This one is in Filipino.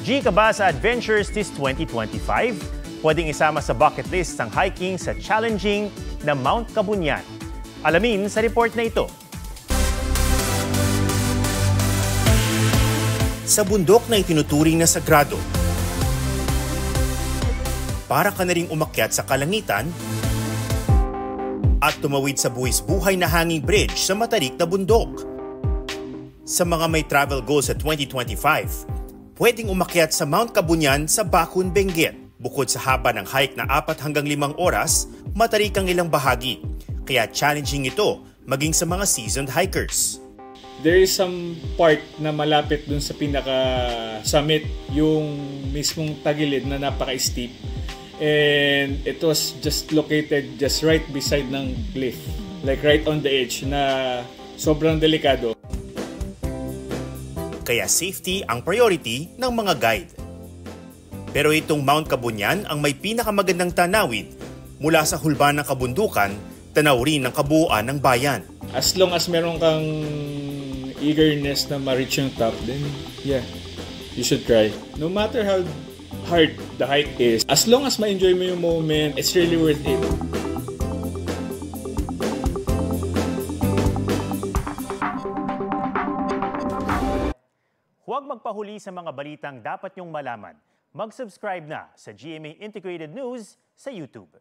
G ka ba sa adventures this 2025? Pwedeng isama sa bucket list ang hiking sa challenging na Mount Kabunyan. Alamin sa report na ito. Sa bundok na itinuturing na sagrado, para ka na ring umakyat sa kalangitan at tumawid sa buwis-buhay na hanging bridge sa matarik na bundok. Sa mga may travel goals sa 2025, pwedeng umakyat sa Mount Kabunyan sa Bakun, Benguet. Bukod sa haba ng hike na 4 hanggang 5 oras, matarik ang ilang bahagi. Kaya challenging ito maging sa mga seasoned hikers. There is some part na malapit dun sa pinaka-summit, yung mismong tagilid na napaka-steep. And it was just located just right beside ng cliff. Like right on the edge na sobrang delikado. Kaya safety ang priority ng mga guide. Pero itong Mount Kabunyan ang may pinakamagandang tanawid mula sa hulban ng kabundukan, tanaw rin ng kabuuan ng bayan. As long as meron kang eagerness na ma-reach yung top, then yeah, you should try. No matter how hard the hike is, as long as ma-enjoy mo yung moment, it's really worth it. Huwag magpahuli sa mga balitang dapat niyong malaman. Mag-subscribe na sa GMA Integrated News sa YouTube.